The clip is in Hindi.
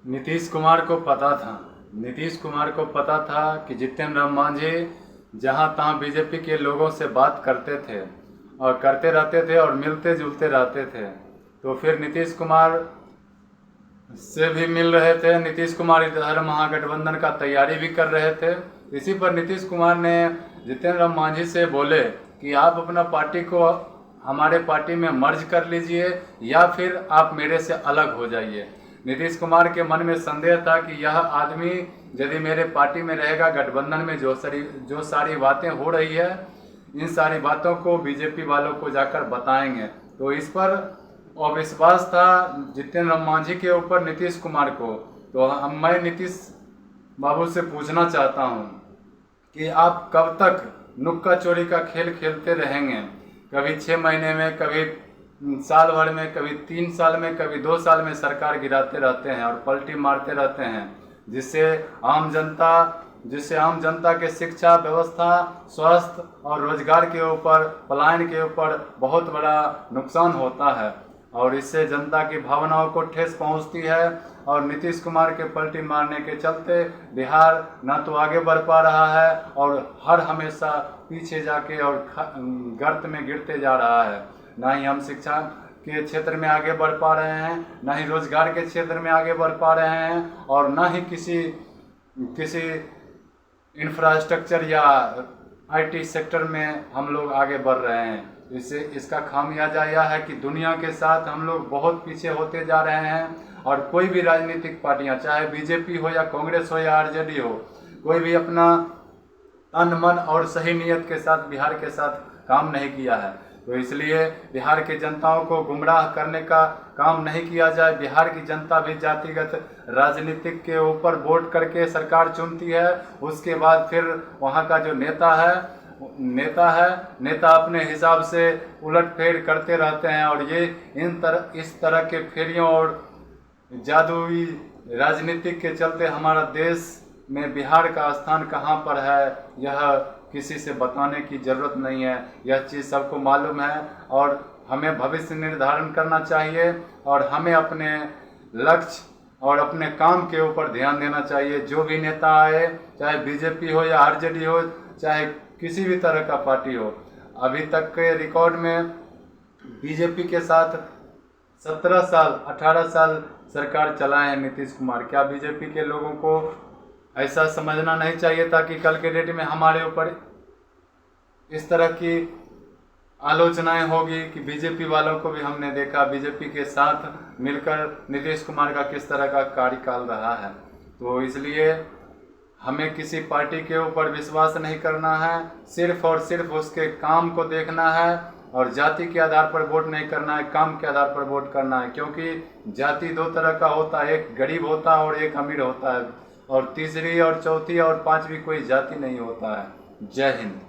नीतीश कुमार को पता था कि जितन राम मांझी जहाँ तहाँ बीजेपी के लोगों से बात करते थे और करते रहते थे और मिलते जुलते रहते थे, तो फिर नीतीश कुमार से भी मिल रहे थे। नीतीश कुमार इधर महागठबंधन का तैयारी भी कर रहे थे। इसी पर नीतीश कुमार ने जितन राम मांझी से बोले कि आप अपना पार्टी को हमारे पार्टी में मर्ज कर लीजिए या फिर आप मेरे से अलग हो जाइए। नीतीश कुमार के मन में संदेह था कि यह आदमी यदि मेरे पार्टी में रहेगा, गठबंधन में जो सारी बातें हो रही है, इन सारी बातों को बीजेपी वालों को जाकर बताएंगे। तो इस पर अविश्वास था जितन राम मांझी के ऊपर नीतीश कुमार को। तो मैं नीतीश बाबू से पूछना चाहता हूं कि आप कब तक नुक्का चोरी का खेल खेलते रहेंगे? कभी 6 महीने में, कभी साल भर में, कभी 3 साल में, कभी 2 साल में सरकार गिराते रहते हैं और पलटी मारते रहते हैं, जिससे आम जनता के शिक्षा व्यवस्था, स्वास्थ्य और रोजगार के ऊपर, पलायन के ऊपर बहुत बड़ा नुकसान होता है और इससे जनता की भावनाओं को ठेस पहुंचती है। और नीतीश कुमार के पलटी मारने के चलते बिहार न तो आगे बढ़ पा रहा है और हर हमेशा पीछे जाके और गर्त में गिरते जा रहा है। ना ही हम शिक्षा के क्षेत्र में आगे बढ़ पा रहे हैं, ना ही रोजगार के क्षेत्र में आगे बढ़ पा रहे हैं और ना ही किसी इंफ्रास्ट्रक्चर या आईटी सेक्टर में हम लोग आगे बढ़ रहे हैं। इसका खामियाजा यह है कि दुनिया के साथ हम लोग बहुत पीछे होते जा रहे हैं और कोई भी राजनीतिक पार्टियां, चाहे बीजेपी हो या कांग्रेस हो या आरजेडी हो, कोई भी अपना तन मन और सही नीयत के साथ बिहार के साथ काम नहीं किया है। तो इसलिए बिहार के जनताओं को गुमराह करने का काम नहीं किया जाए। बिहार की जनता भी जातिगत राजनीतिक के ऊपर वोट करके सरकार चुनती है। उसके बाद फिर वहाँ का जो नेता अपने हिसाब से उलटफेर करते रहते हैं और ये इस तरह के फेरियों और जादुई राजनीतिक के चलते हमारा देश में बिहार का स्थान कहाँ पर है, यह किसी से बताने की ज़रूरत नहीं है। यह चीज़ सबको मालूम है और हमें भविष्य निर्धारण करना चाहिए और हमें अपने लक्ष्य और अपने काम के ऊपर ध्यान देना चाहिए। जो भी नेता आए, चाहे बीजेपी हो या आरजेडी हो, चाहे किसी भी तरह का पार्टी हो, अभी तक के रिकॉर्ड में बीजेपी के साथ 17 साल 18 साल सरकार चलाए हैं नीतीश कुमार। क्या बीजेपी के लोगों को ऐसा समझना नहीं चाहिए था कि कल के डेट में हमारे ऊपर इस तरह की आलोचनाएं होगी? कि बीजेपी वालों को भी हमने देखा बीजेपी के साथ मिलकर नीतीश कुमार का किस तरह का कार्यकाल रहा है। तो इसलिए हमें किसी पार्टी के ऊपर विश्वास नहीं करना है, सिर्फ और सिर्फ उसके काम को देखना है और जाति के आधार पर वोट नहीं करना है, काम के आधार पर वोट करना है। क्योंकि जाति 2 तरह का होता है, एक गरीब होता है और एक अमीर होता है, और तीसरी और चौथी और पांचवी कोई जाति नहीं होता है। जय हिंद।